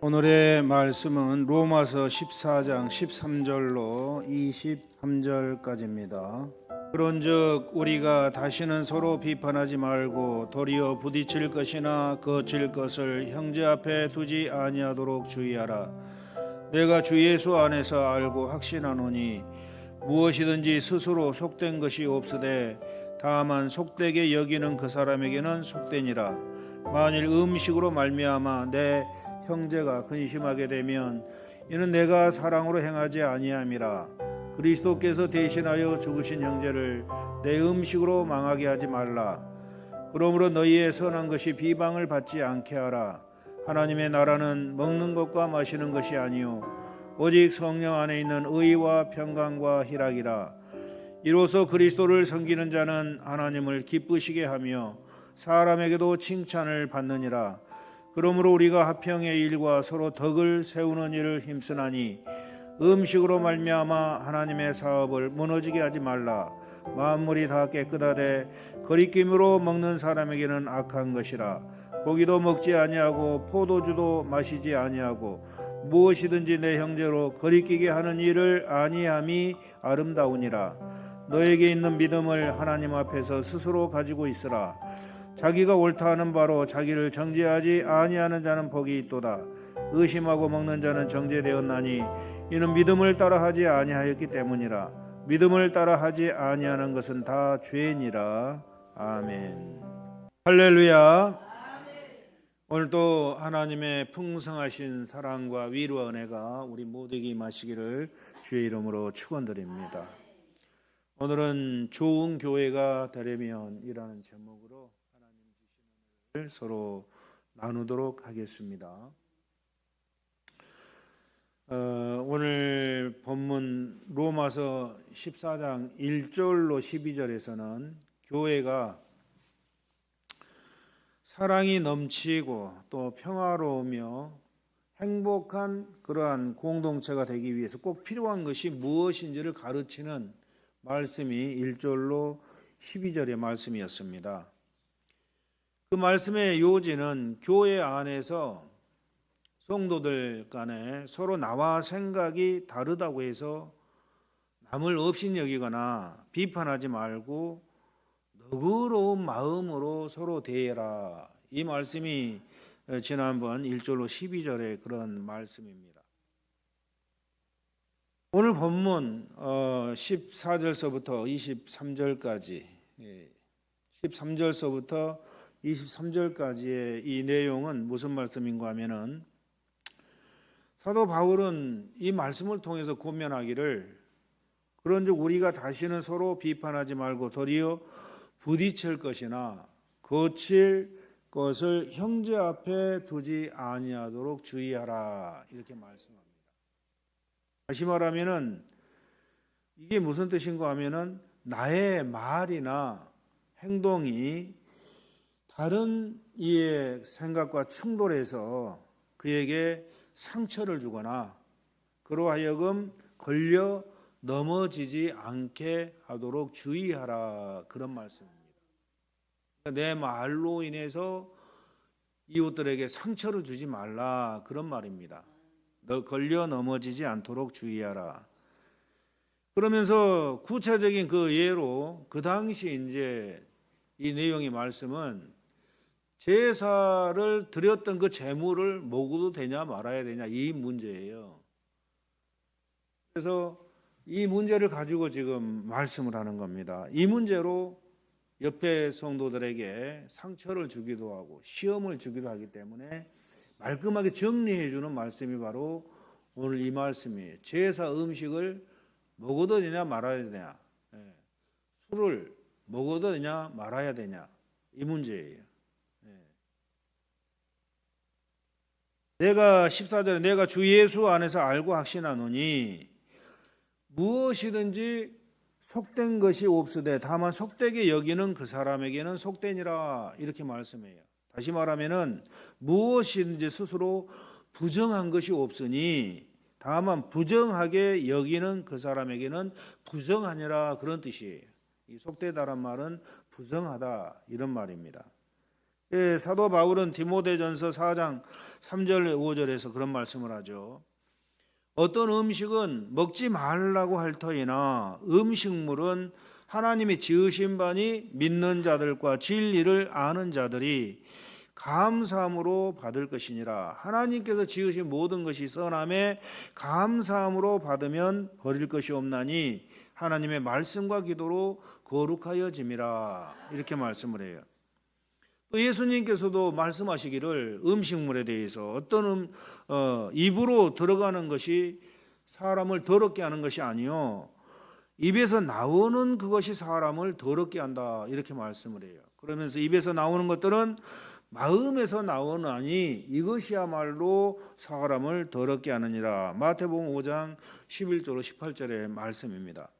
오늘의 말씀은 로마서 14장 13절로 23절까지입니다. 그런즉 우리가 다시는 서로 비판하지 말고 도리어 부딪힐 것이나 거칠 것을 형제 앞에 두지 아니하도록 주의하라. 내가 주 예수 안에서 알고 확신하노니 무엇이든지 스스로 속된 것이 없으되 다만 속되게 여기는 그 사람에게는 속되니라. 만일 음식으로 말미암아 내 형제가 근심하게 되면 이는 내가 사랑으로 행하지 아니함이라. 그리스도께서 대신하여 죽으신 형제를 내 음식으로 망하게 하지 말라. 그러므로 너희의 선한 것이 비방을 받지 않게 하라. 하나님의 나라는 먹는 것과 마시는 것이 아니요 오직 성령 안에 있는 의와 평강과 희락이라. 이로써 그리스도를 섬기는 자는 하나님을 기쁘시게 하며 사람에게도 칭찬을 받느니라. 그러므로 우리가 화평의 일과 서로 덕을 세우는 일을 힘쓰나니 음식으로 말미암아 하나님의 사업을 무너지게 하지 말라. 만물이 다 깨끗하되 거리낌으로 먹는 사람에게는 악한 것이라. 고기도 먹지 아니하고 포도주도 마시지 아니하고 무엇이든지 내 형제로 거리끼게 하는 일을 아니함이 아름다우니라. 너에게 있는 믿음을 하나님 앞에서 스스로 가지고 있으라. 자기가 옳다 하는 바로 자기를 정죄하지 아니하는 자는 복이 있도다. 의심하고 먹는 자는 정죄되었나니 이는 믿음을 따라 하지 아니하였기 때문이라. 믿음을 따라 하지 아니하는 것은 다 죄니라. 아멘. 할렐루야. 오늘도 하나님의 풍성하신 사랑과 위로와 은혜가 우리 모두에게 임하시기를 주의 이름으로 축원드립니다. 오늘은 좋은 교회가 되려면이라는 제목으로 서로 나누도록 하겠습니다. 오늘 본문 로마서 14장 1절로 12절에서는 교회가 사랑이 넘치고 또 평화로우며 행복한 그러한 공동체가 되기 위해서 꼭 필요한 것이 무엇인지를 가르치는 말씀이 1절로 12절의 말씀이었습니다. 그 말씀의 요지는 교회 안에서 성도들 간에 서로 나와 생각이 다르다고 해서 남을 업신여기거나 비판하지 말고 너그러운 마음으로 서로 대해라. 이 말씀이 지난번 1절로 12절의 그런 말씀입니다. 오늘 본문 14절서부터 23절까지 13절서부터 23절까지의 이 내용은 무슨 말씀인가 하면은 사도 바울은 이 말씀을 통해서 권면하기를 그런즉 우리가 다시는 서로 비판하지 말고 도리어 부딪힐 것이나 거칠 것을 형제 앞에 두지 아니하도록 주의하라 이렇게 말씀합니다. 다시 말하면은 이게 무슨 뜻인가 하면은 나의 말이나 행동이 다른 이의 생각과 충돌해서 그에게 상처를 주거나 그로 하여금 걸려 넘어지지 않게 하도록 주의하라 그런 말씀입니다. 내 말로 인해서 이웃들에게 상처를 주지 말라 그런 말입니다. 너 걸려 넘어지지 않도록 주의하라. 그러면서 구체적인 그 예로 그 당시 이제 이 내용의 말씀은 제사를 드렸던 그 제물을 먹어도 되냐 말아야 되냐 이 문제예요. 그래서 이 문제를 가지고 지금 말씀을 하는 겁니다. 이 문제로 옆에 성도들에게 상처를 주기도 하고 시험을 주기도 하기 때문에 말끔하게 정리해 주는 말씀이 바로 오늘 이 말씀이에요. 제사 음식을 먹어도 되냐 말아야 되냐, 술을 먹어도 되냐 말아야 되냐 이 문제예요. 내가 14절에 내가 주 예수 안에서 알고 확신하노니 무엇이든지 속된 것이 없으되 다만 속되게 여기는 그 사람에게는 속되니라 이렇게 말씀해요. 다시 말하면은 무엇이든지 스스로 부정한 것이 없으니 다만 부정하게 여기는 그 사람에게는 부정하니라 그런 뜻이에요. 이 속되다란 말은 부정하다 이런 말입니다. 예, 사도 바울은 디모데전서 4장 3절 5절에서 그런 말씀을 하죠. 어떤 음식은 먹지 말라고 할 터이나 음식물은 하나님이 지으신 바니 믿는 자들과 진리를 아는 자들이 감사함으로 받을 것이니라. 하나님께서 지으신 모든 것이 선함에 감사함으로 받으면 버릴 것이 없나니 하나님의 말씀과 기도로 거룩하여짐이라. 이렇게 말씀을 해요. 또 예수님께서도 말씀하시기를 음식물에 대해서 어떤 입으로 들어가는 것이 사람을 더럽게 하는 것이 아니요 입에서 나오는 그것이 사람을 더럽게 한다. 이렇게 말씀을 해요. 그러면서 입에서 나오는 것들은 마음에서 나오나니 이것이야말로 사람을 더럽게 하느니라. 마태복음 5장 11절로 18절의 말씀입니다.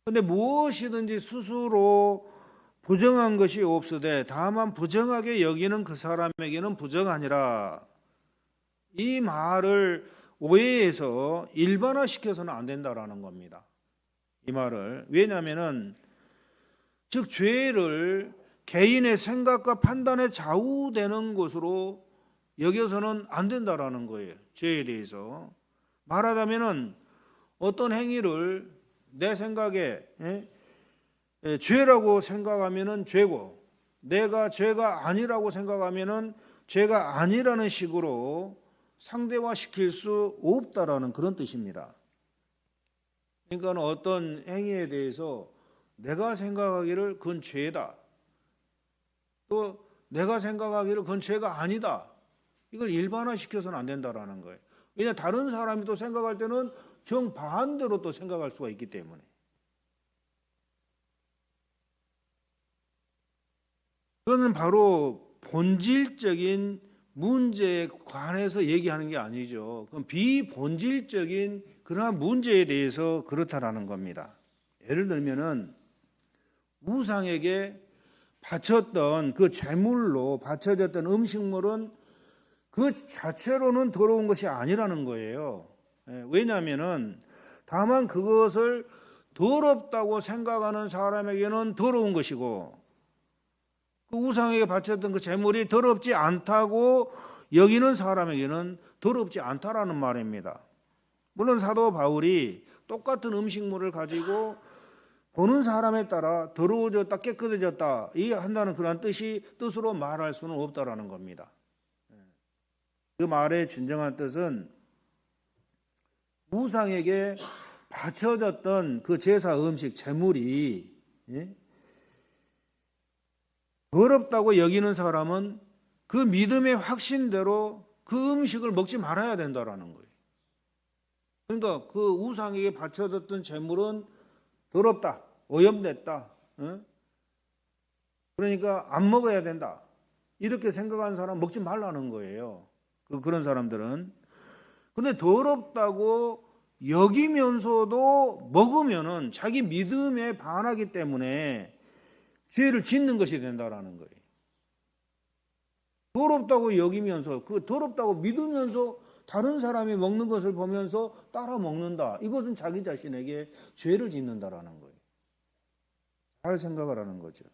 그런데 무엇이든지 스스로 부정한 것이 없으되 다만 부정하게 여기는 그 사람에게는 부정하니라. 이 말을 오해해서 일반화시켜서는 안 된다라는 겁니다. 이 말을 왜냐하면은 즉 죄를 개인의 생각과 판단에 좌우되는 것으로 여겨서는 안 된다라는 거예요. 죄에 대해서 말하자면은 어떤 행위를 내 생각에 죄라고 생각하면은 죄고 내가 죄가 아니라고 생각하면은 죄가 아니라는 식으로 상대화시킬 수 없다라는 그런 뜻입니다. 그러니까 어떤 행위에 대해서 내가 생각하기를 그건 죄다. 또 내가 생각하기를 그건 죄가 아니다. 이걸 일반화시켜서는 안 된다라는 거예요. 왜냐 다른 사람이 또 생각할 때는 정반대로 또 생각할 수가 있기 때문에. 그거는 바로 본질적인 문제에 관해서 얘기하는 게 아니죠. 그건 비본질적인 그러한 문제에 대해서 그렇다라는 겁니다. 예를 들면은 우상에게 바쳤던 그 제물로 바쳐졌던 음식물은 그 자체로는 더러운 것이 아니라는 거예요. 왜냐하면은 다만 그것을 더럽다고 생각하는 사람에게는 더러운 것이고 그 우상에게 바쳤던 그 제물이 더럽지 않다고 여기는 사람에게는 더럽지 않다라는 말입니다. 물론 사도 바울이 똑같은 음식물을 가지고 보는 사람에 따라 더러워졌다 깨끗해졌다 이 한다는 그런 뜻으로 말할 수는 없다라는 겁니다. 그 말의 진정한 뜻은 우상에게 바쳐졌던 그 제사 음식 제물이 더럽다고 여기는 사람은 그 믿음의 확신대로 그 음식을 먹지 말아야 된다라는 거예요. 그러니까 그 우상에게 바쳐졌던 제물은 더럽다, 오염됐다. 그러니까 안 먹어야 된다. 이렇게 생각하는 사람 먹지 말라는 거예요. 그런 사람들은. 근데 더럽다고 여기면서도 먹으면은 자기 믿음에 반하기 때문에 죄를 짓는 것이 된다라는 거예요. 더럽다고 여기면서 그 더럽다고 믿으면서 다른 사람이 먹는 것을 보면서 따라 먹는다. 이것은 자기 자신에게 죄를 짓는다라는 거예요. 잘 생각을 하는 거죠.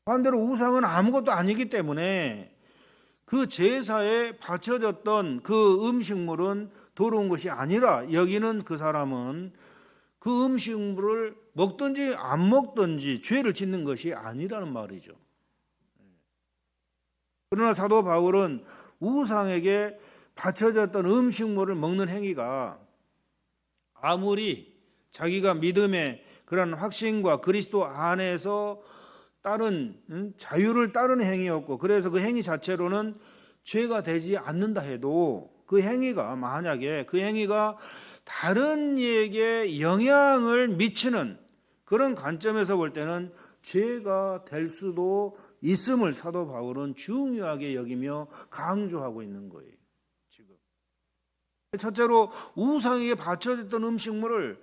반대로 우상은 아무것도 아니기 때문에 그 제사에 바쳐졌던 그 음식물은 더러운 것이 아니라 여기는 그 사람은 그 음식물을 먹든지 안 먹든지 죄를 짓는 것이 아니라는 말이죠. 그러나 사도 바울은 우상에게 바쳐졌던 음식물을 먹는 행위가 아무리 자기가 믿음의 그런 확신과 그리스도 안에서 따른 자유를 따르는 행위였고 그래서 그 행위 자체로는 죄가 되지 않는다 해도 그 행위가 만약에 그 행위가 다른 이에게 영향을 미치는 그런 관점에서 볼 때는 죄가 될 수도 있음을 사도 바울은 중요하게 여기며 강조하고 있는 거예요. 지금 첫째로 우상에게 바쳐졌던 음식물을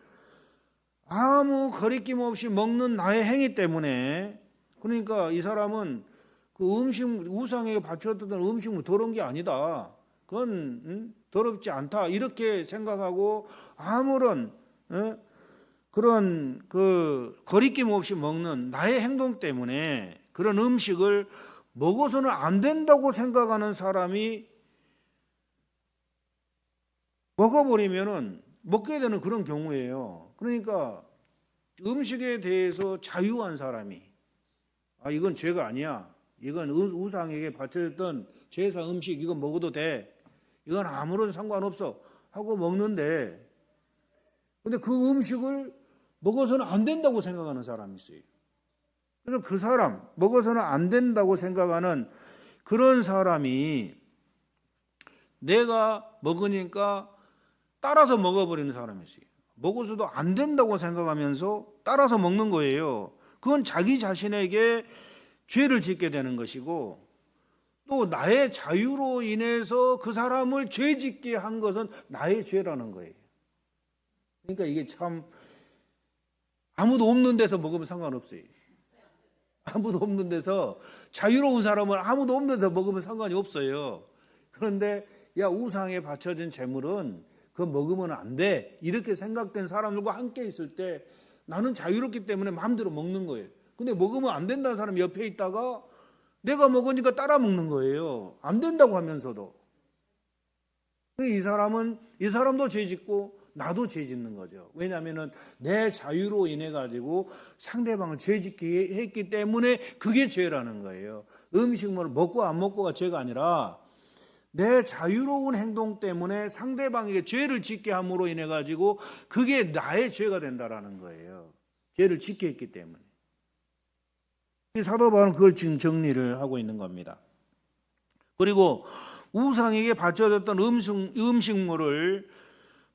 아무 거리낌 없이 먹는 나의 행위 때문에 그러니까 이 사람은 그 우상에게 바쳐졌던 음식물 더러운 게 아니다. 그건 더럽지 않다. 이렇게 생각하고 아무런 그런 그 거리낌 없이 먹는 나의 행동 때문에 그런 음식을 먹어서는 안 된다고 생각하는 사람이 먹어버리면은 먹게 되는 그런 경우예요. 그러니까 음식에 대해서 자유한 사람이 이건 죄가 아니야. 이건 우상에게 바쳐졌던 제사 음식, 이건 먹어도 돼. 이건 아무런 상관없어 하고 먹는데, 근데 그 음식을 먹어서는 안 된다고 생각하는 사람이 있어요. 그래서 그 사람, 먹어서는 안 된다고 생각하는 그런 사람이 내가 먹으니까 따라서 먹어버리는 사람이 있어요. 먹어서도 안 된다고 생각하면서 따라서 먹는 거예요. 그건 자기 자신에게 죄를 짓게 되는 것이고, 또 나의 자유로 인해서 그 사람을 죄 짓게 한 것은 나의 죄라는 거예요. 그러니까 이게 참 아무도 없는 데서 먹으면 상관없어요. 아무도 없는 데서, 자유로운 사람은 아무도 없는 데서 먹으면 상관이 없어요. 그런데 야, 우상에 바쳐진 재물은 그거 먹으면 안 돼, 이렇게 생각된 사람들과 함께 있을 때 나는 자유롭기 때문에 마음대로 먹는 거예요. 근데 먹으면 안 된다는 사람이 옆에 있다가 내가 먹으니까 따라 먹는 거예요. 안 된다고 하면서도. 이 사람도 죄 짓고 나도 죄 짓는 거죠. 왜냐하면 내 자유로 인해 가지고 상대방을 죄 짓게 했기 때문에 그게 죄라는 거예요. 음식물을 먹고 안 먹고가 죄가 아니라 내 자유로운 행동 때문에 상대방에게 죄를 짓게 함으로 인해 가지고 그게 나의 죄가 된다라는 거예요. 죄를 짓게 했기 때문에. 사도 바울은 그걸 지금 정리를 하고 있는 겁니다. 그리고 우상에게 바쳐졌던 음식물을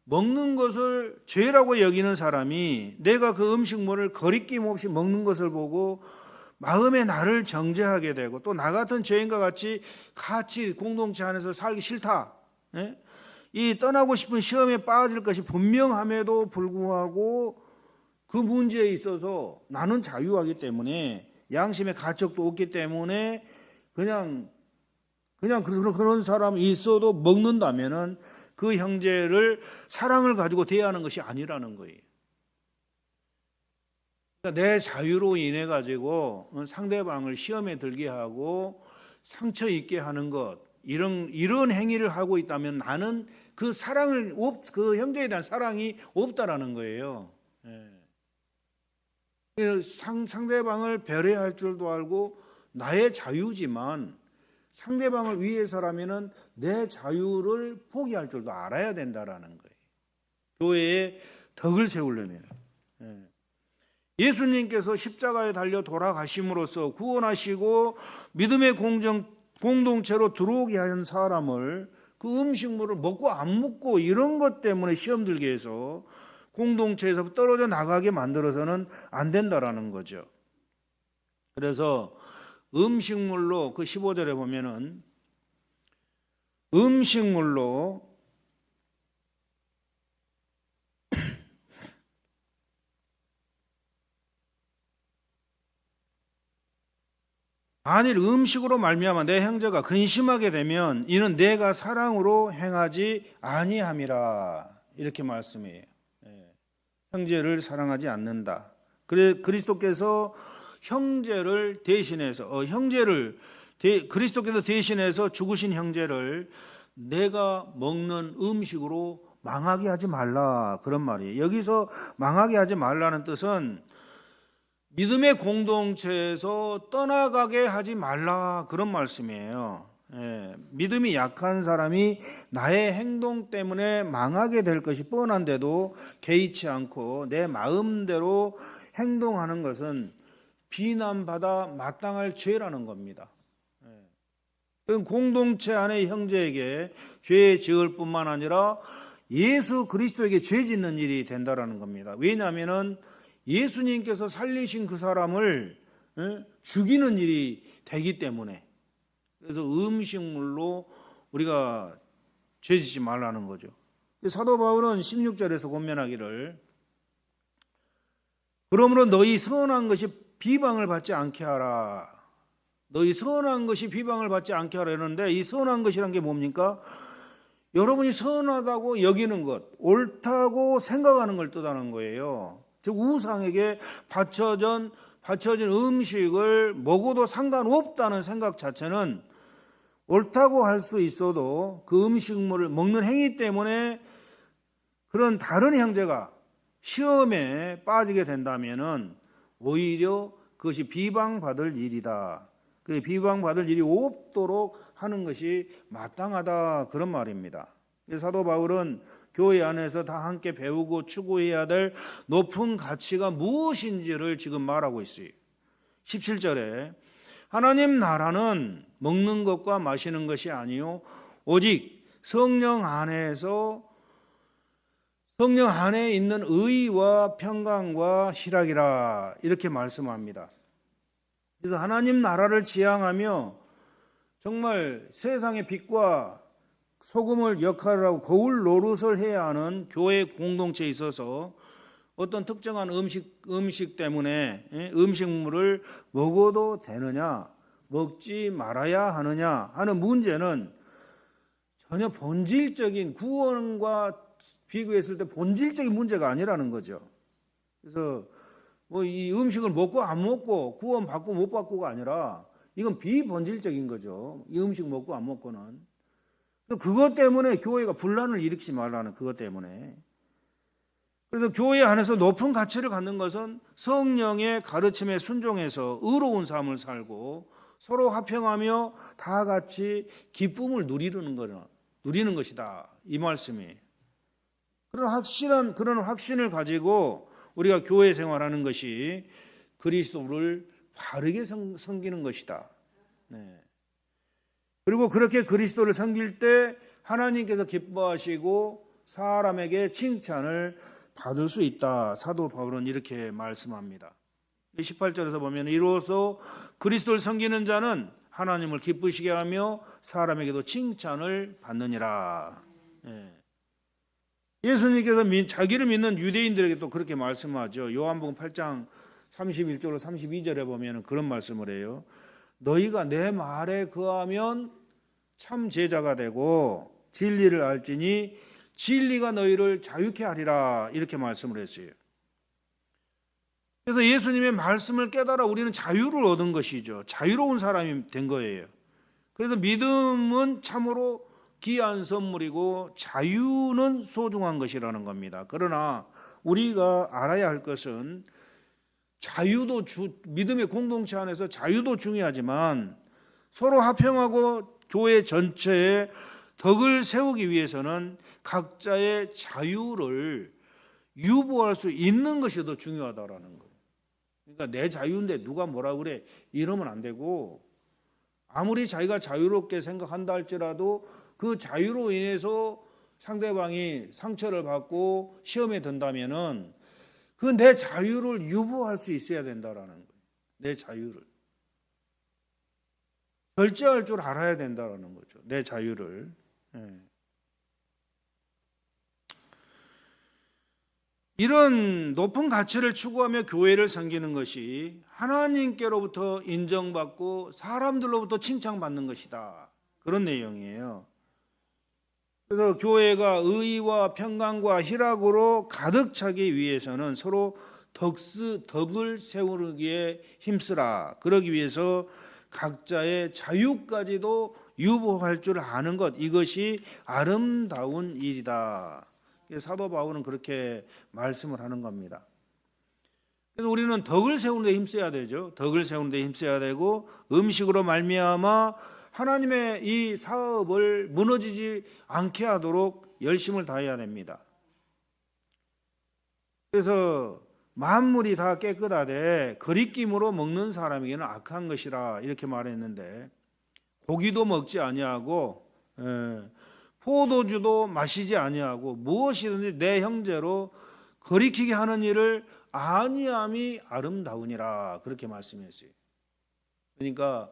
먹는 것을 죄라고 여기는 사람이 내가 그 음식물을 거리낌 없이 먹는 것을 보고 마음에 나를 정죄하게 되고, 또 나 같은 죄인과 같이 공동체 안에서 살기 싫다, 이 떠나고 싶은 시험에 빠질 것이 분명함에도 불구하고 그 문제에 있어서 나는 자유하기 때문에, 양심의 가책도 없기 때문에 그냥 그런 사람이 있어도 먹는다면은 그 형제를 사랑을 가지고 대하는 것이 아니라는 거예요. 그러니까 내 자유로 인해 가지고 상대방을 시험에 들게 하고 상처 입게 하는 것, 이런 행위를 하고 있다면 나는 그 형제에 대한 사랑이 없다라는 거예요. 상대방을 배려할 줄도 알고 나의 자유지만 상대방을 위해서라면은 내 자유를 포기할 줄도 알아야 된다라는 거예요. 교회에 덕을 세우려면. 예수님께서 십자가에 달려 돌아가심으로써 구원하시고 믿음의 공동체로 들어오게 한 사람을 그 음식물을 먹고 안 먹고 이런 것 때문에 시험 들게 해서 공동체에서 떨어져 나가게 만들어서는 안 된다라는 거죠. 그래서 음식물로, 그 15절에 보면은 음식물로 만일 음식으로 말미암아 내 형제가 근심하게 되면 이는 내가 사랑으로 행하지 아니함이라, 이렇게 말씀해요. 형제를 사랑하지 않는다. 그리스도께서 형제를 대신해서 그리스도께서 대신해서 죽으신 형제를 내가 먹는 음식으로 망하게 하지 말라, 그런 말이에요. 여기서 망하게 하지 말라는 뜻은 믿음의 공동체에서 떠나가게 하지 말라, 그런 말씀이에요. 믿음이 약한 사람이 나의 행동 때문에 망하게 될 것이 뻔한데도 개의치 않고 내 마음대로 행동하는 것은 비난받아 마땅할 죄라는 겁니다. 공동체 안의 형제에게 죄 지을 뿐만 아니라 예수 그리스도에게 죄 짓는 일이 된다라는 겁니다. 왜냐하면 예수님께서 살리신 그 사람을 죽이는 일이 되기 때문에. 그래서 음식물로 우리가 죄 짓지 말라는 거죠. 사도 바울은 16절에서 권면하기를, 그러므로 너희 선한 것이 비방을 받지 않게 하라. 너희 선한 것이 비방을 받지 않게 하라 이러는데, 이 선한 것이란 게 뭡니까? 여러분이 선하다고 여기는 것, 옳다고 생각하는 걸 뜻하는 거예요. 즉 우상에게 바쳐진 바쳐진 음식을 먹어도 상관없다는 생각 자체는 옳다고 할 수 있어도 그 음식물을 먹는 행위 때문에 그런 다른 형제가 시험에 빠지게 된다면은 오히려 그것이 비방받을 일이다. 그 비방받을 일이 없도록 하는 것이 마땅하다, 그런 말입니다. 사도 바울은 교회 안에서 다 함께 배우고 추구해야 될 높은 가치가 무엇인지를 지금 말하고 있어요. 17절에 하나님 나라는 먹는 것과 마시는 것이 아니요 오직 성령 안에 있는 의와 평강과 희락이라, 이렇게 말씀합니다. 그래서 하나님 나라를 지향하며 정말 세상의 빛과 소금을 역할을 하고 거울 노릇을 해야 하는 교회 공동체에 있어서 어떤 특정한 음식 때문에 음식물을 먹어도 되느냐, 먹지 말아야 하느냐 하는 문제는 전혀 본질적인, 구원과 비교했을 때 본질적인 문제가 아니라는 거죠. 그래서 뭐 이 음식을 먹고 안 먹고, 구원 받고 못 받고가 아니라 이건 비본질적인 거죠. 이 음식 먹고 안 먹고는. 그것 때문에 교회가 분란을 일으키지 말라는, 그것 때문에. 그래서 교회 안에서 높은 가치를 갖는 것은 성령의 가르침에 순종해서 의로운 삶을 살고 서로 화평하며 다 같이 기쁨을 누리는 것이다, 이 말씀이. 그런 확신을 가지고 우리가 교회 생활하는 것이 그리스도를 바르게 섬기는 것이다. 네. 그리고 그렇게 그리스도를 섬길 때 하나님께서 기뻐하시고 사람에게 칭찬을 받을 수 있다. 사도 바울은 이렇게 말씀합니다. 18절에서 보면 이로써 그리스도를 섬기는 자는 하나님을 기쁘시게 하며 사람에게도 칭찬을 받느니라. 예수님께서 자기를 믿는 유대인들에게 또 그렇게 말씀하죠. 요한복음 8장 31절로 32절에 보면 그런 말씀을 해요. 너희가 내 말에 거하면 참 제자가 되고 진리를 알지니 진리가 너희를 자유케 하리라, 이렇게 말씀을 했어요. 그래서 예수님의 말씀을 깨달아 우리는 자유를 얻은 것이죠. 자유로운 사람이 된 거예요. 그래서 믿음은 참으로 귀한 선물이고 자유는 소중한 것이라는 겁니다. 그러나 우리가 알아야 할 것은 믿음의 공동체 안에서 자유도 중요하지만 서로 화평하고 교회 전체에 덕을 세우기 위해서는 각자의 자유를 유보할 수 있는 것이 더 중요하다라는 거예요. 그러니까 내 자유인데 누가 뭐라 그래, 이러면 안 되고, 아무리 자기가 자유롭게 생각한다 할지라도 그 자유로 인해서 상대방이 상처를 받고 시험에 든다면은 그 내 자유를 유보할 수 있어야 된다라는 거예요. 내 자유를 절제할 줄 알아야 된다라는 거죠. 내 자유를. 이런 높은 가치를 추구하며 교회를 섬기는 것이 하나님께로부터 인정받고 사람들로부터 칭찬받는 것이다, 그런 내용이에요. 그래서 교회가 의와 평강과 희락으로 가득 차기 위해서는 서로 덕을 세우기에 힘쓰라. 그러기 위해서 각자의 자유까지도 유보할 줄 아는 것, 이것이 아름다운 일이다. 사도 바울은 그렇게 말씀을 하는 겁니다. 그래서 우리는 덕을 세우는 데 힘써야 되죠. 덕을 세우는 데 힘써야 되고 음식으로 말미암아 하나님의 이 사업을 무너지지 않게 하도록 열심을 다해야 됩니다. 그래서 만물이 다 깨끗하되 거리낌으로 먹는 사람에게는 악한 것이라, 이렇게 말했는데 고기도 먹지 아니하고 포도주도 마시지 아니하고 무엇이든지 내 형제로 거리키게 하는 일을 아니함이 아름다우니라, 그렇게 말씀했어요. 그러니까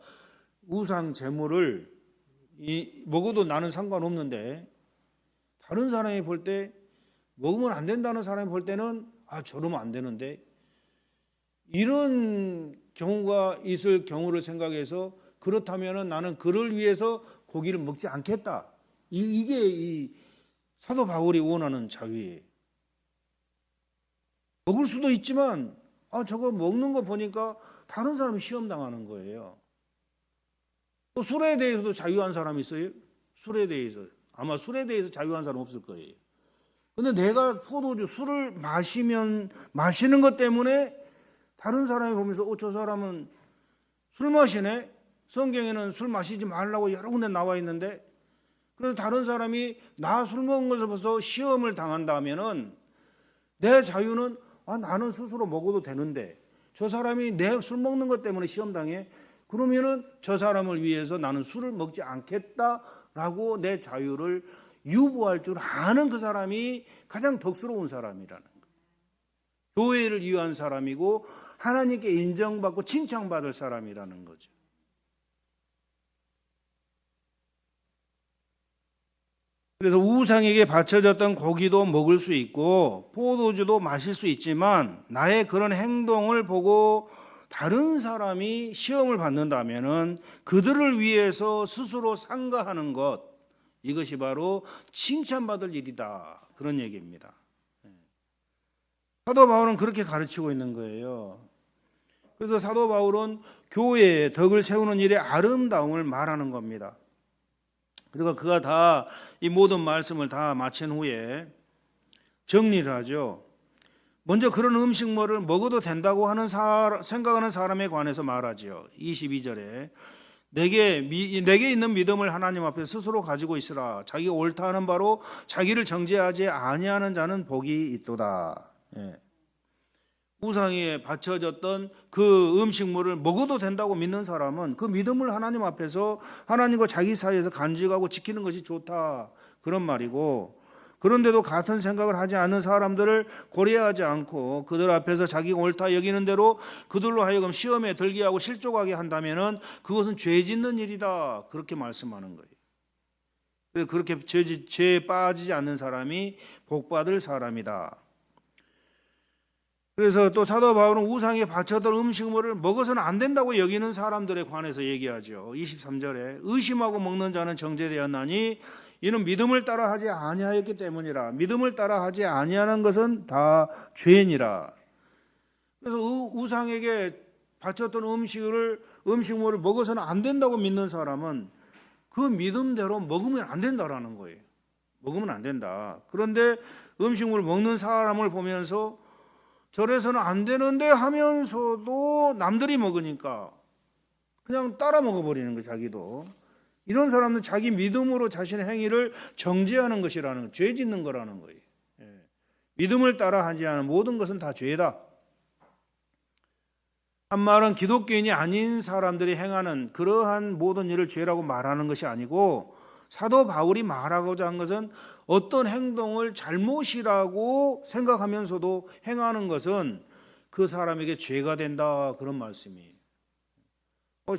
우상 제물을 먹어도 나는 상관없는데 다른 사람이 볼 때 먹으면 안 된다는 사람이 볼 때는 저러면 안 되는데, 이런 경우가 있을 경우를 생각해서 그렇다면 나는 그를 위해서 고기를 먹지 않겠다. 이게 이 사도 바울이 원하는 자유예요. 먹을 수도 있지만 저거 먹는 거 보니까 다른 사람이 시험 당하는 거예요. 또 술에 대해서도 자유한 사람이 있어요? 술에 대해서. 아마 술에 대해서 자유한 사람 없을 거예요. 근데 내가 포도주, 술을 마시는 것 때문에 다른 사람이 보면서 저 사람은 술 마시네? 성경에는 술 마시지 말라고 여러 군데 나와 있는데, 그래서 다른 사람이 나 술 먹은 것을 봐서 시험을 당한다면은 내 자유는 나는 스스로 먹어도 되는데 저 사람이 내 술 먹는 것 때문에 시험 당해? 그러면은 저 사람을 위해서 나는 술을 먹지 않겠다라고 내 자유를 유보할 줄 아는 그 사람이 가장 덕스러운 사람이라는 거예요. 교회를 위한 사람이고 하나님께 인정받고 칭찬받을 사람이라는 거죠. 그래서 우상에게 바쳐졌던 고기도 먹을 수 있고 포도주도 마실 수 있지만 나의 그런 행동을 보고 다른 사람이 시험을 받는다면은 그들을 위해서 스스로 상가하는 것, 이것이 바로 칭찬받을 일이다. 그런 얘기입니다. 사도 바울은 그렇게 가르치고 있는 거예요. 그래서 사도 바울은 교회에 덕을 세우는 일의 아름다움을 말하는 겁니다. 그리고 그가 다 이 모든 말씀을 다 마친 후에 정리를 하죠. 먼저 그런 음식물을 먹어도 된다고 하는 생각하는 사람에 관해서 말하죠. 22절에 내게 있는 믿음을 하나님 앞에 스스로 가지고 있으라. 자기가 옳다 하는 바로 자기를 정죄하지 아니하는 자는 복이 있도다. 예. 우상에 바쳐졌던 그 음식물을 먹어도 된다고 믿는 사람은 그 믿음을 하나님 앞에서 하나님과 자기 사이에서 간직하고 지키는 것이 좋다, 그런 말이고, 그런데도 같은 생각을 하지 않는 사람들을 고려하지 않고 그들 앞에서 자기가 옳다 여기는 대로 그들로 하여금 시험에 들게 하고 실족하게 한다면은 그것은 죄 짓는 일이다, 그렇게 말씀하는 거예요. 그렇게 죄에 빠지지 않는 사람이 복받을 사람이다. 그래서 또 사도 바울은 우상에 바쳤던 음식물을 먹어서는 안 된다고 여기는 사람들에 관해서 얘기하죠. 23절에 의심하고 먹는 자는 정죄되었나니 이는 믿음을 따라 하지 아니하였기 때문이라. 믿음을 따라 하지 아니하는 것은 다 죄니라. 그래서 우상에게 바쳤던 음식물을 먹어서는 안 된다고 믿는 사람은 그 믿음대로 먹으면 안 된다라는 거예요. 먹으면 안 된다. 그런데 음식물을 먹는 사람을 보면서 저래서는 안 되는데 하면서도 남들이 먹으니까 그냥 따라 먹어버리는 거예요, 자기도. 이런 사람은 자기 믿음으로 자신의 행위를 정죄하는 것이라는 거예요. 죄 짓는 거라는 거예요. 믿음을 따라 하지 않은 모든 것은 다 죄다. 한 말은 기독교인이 아닌 사람들이 행하는 그러한 모든 일을 죄라고 말하는 것이 아니고, 사도 바울이 말하고자 한 것은 어떤 행동을 잘못이라고 생각하면서도 행하는 것은 그 사람에게 죄가 된다, 그런 말씀이에요.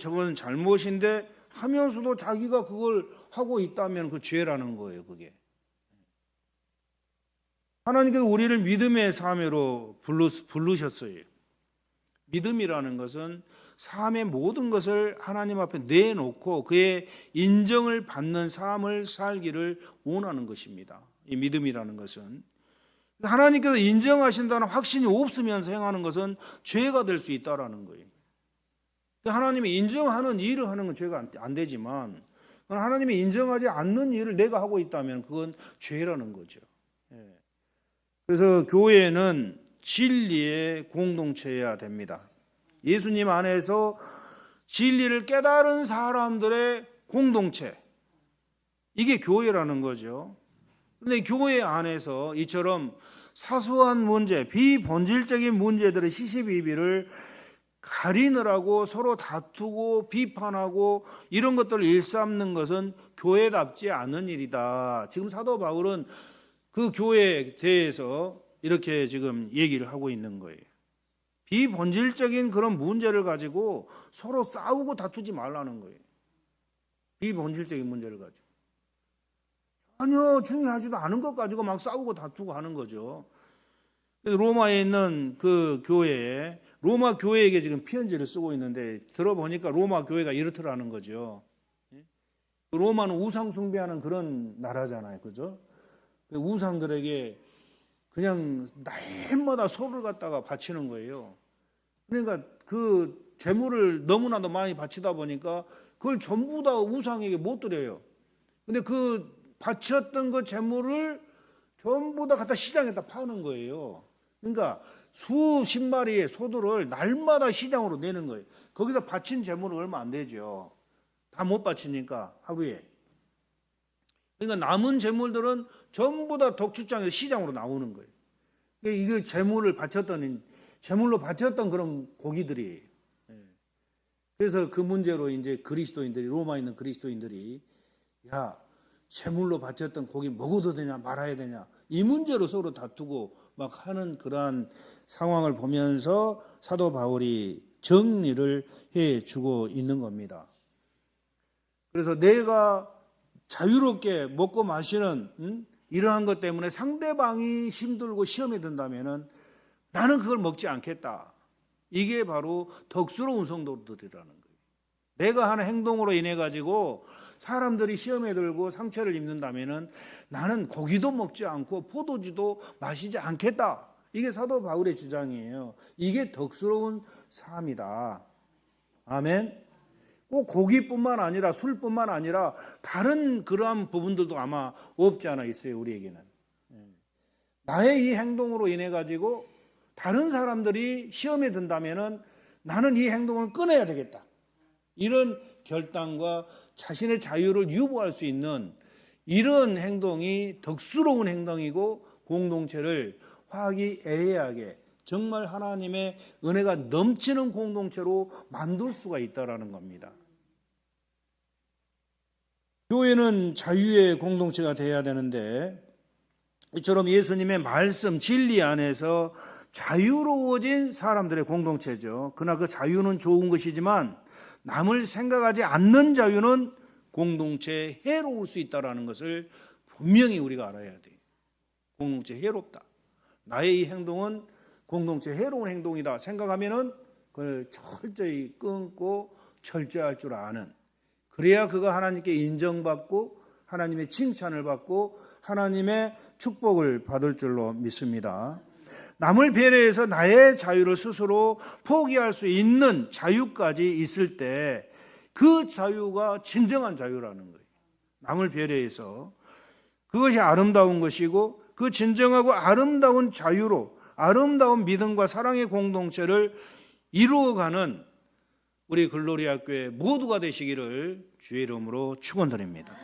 저건 잘못인데 하면서도 자기가 그걸 하고 있다면 그 죄라는 거예요. 그게 하나님께서 우리를 믿음의 삶으로 부르셨어요. 믿음이라는 것은 삶의 모든 것을 하나님 앞에 내놓고 그의 인정을 받는 삶을 살기를 원하는 것입니다. 이 믿음이라는 것은 하나님께서 인정하신다는 확신이 없으면서 행하는 것은 죄가 될 수 있다라는 거예요. 하나님이 인정하는 일을 하는 건 죄가 안 되지만, 하나님이 인정하지 않는 일을 내가 하고 있다면 그건 죄라는 거죠. 그래서 교회는 진리의 공동체여야 됩니다. 예수님 안에서 진리를 깨달은 사람들의 공동체, 이게 교회라는 거죠. 그런데 교회 안에서 이처럼 사소한 문제, 비본질적인 문제들의 시시비비를 가리느라고 서로 다투고 비판하고 이런 것들을 일삼는 것은 교회답지 않은 일이다. 지금 사도 바울은 그 교회에 대해서 이렇게 지금 얘기를 하고 있는 거예요. 비본질적인 그런 문제를 가지고 서로 싸우고 다투지 말라는 거예요. 비본질적인 문제를 가지고 전혀 중요하지도 않은 것 가지고 막 싸우고 다투고 하는 거죠. 로마에 있는 그 교회에, 로마 교회에게 지금 편지를 쓰고 있는데 들어보니까 로마 교회가 이렇더라는 거죠. 로마는 우상 숭배하는 그런 나라잖아요, 그죠? 우상들에게 그냥 날마다 소를 갖다가 바치는 거예요. 그러니까 그 재물을 너무나도 많이 바치다 보니까 그걸 전부 다 우상에게 못 드려요. 근데 그 바쳤던 그 재물을 전부 다 갖다 시장에다 파는 거예요. 그러니까 수십 마리의 소들을 날마다 시장으로 내는 거예요. 거기다 바친 재물은 얼마 안 되죠. 다 못 바치니까 하루에. 그러니까 남은 재물들은 전부 다 독출장에서 시장으로 나오는 거예요. 이게 재물로 바쳤던 그런 고기들이에요. 그래서 그 문제로 이제 그리스도인들이, 로마에 있는 그리스도인들이, 야, 제물로 바쳤던 고기 먹어도 되냐 말아야 되냐, 이 문제로 서로 다투고 막 하는 그러한 상황을 보면서 사도 바울이 정리를 해주고 있는 겁니다. 그래서 내가 자유롭게 먹고 마시는 이러한 것 때문에 상대방이 힘들고 시험에 든다면은 나는 그걸 먹지 않겠다. 이게 바로 덕스러운 성도들이라는 거예요. 내가 하는 행동으로 인해 가지고 사람들이 시험에 들고 상처를 입는다면은 나는 고기도 먹지 않고 포도주도 마시지 않겠다. 이게 사도 바울의 주장이에요. 이게 덕스러운 삶이다. 아멘. 꼭 고기뿐만 아니라 술뿐만 아니라 다른 그러한 부분들도 아마 없지 않아 있어요. 우리에게는. 나의 이 행동으로 인해 가지고 다른 사람들이 시험에 든다면은 나는 이 행동을 끊어야 되겠다. 이런 결단과 자신의 자유를 유보할 수 있는 이런 행동이 덕스러운 행동이고 공동체를 화기애애하게 정말 하나님의 은혜가 넘치는 공동체로 만들 수가 있다라는 겁니다. 교회는 자유의 공동체가 되어야 되는데 이처럼 예수님의 말씀 진리 안에서 자유로워진 사람들의 공동체죠. 그러나 그 자유는 좋은 것이지만 남을 생각하지 않는 자유는 공동체에 해로울 수 있다는 것을 분명히 우리가 알아야 돼요. 공동체에 해롭다. 나의 이 행동은 공동체에 해로운 행동이다 생각하면은 그걸 철저히 끊고 철저할 줄 아는, 그래야 그가 하나님께 인정받고 하나님의 칭찬을 받고 하나님의 축복을 받을 줄로 믿습니다. 남을 배려해서 나의 자유를 스스로 포기할 수 있는 자유까지 있을 때 그 자유가 진정한 자유라는 거예요. 남을 배려해서 그것이 아름다운 것이고 그 진정하고 아름다운 자유로 아름다운 믿음과 사랑의 공동체를 이루어가는 우리 글로리아 교회 모두가 되시기를 주의 이름으로 축원드립니다.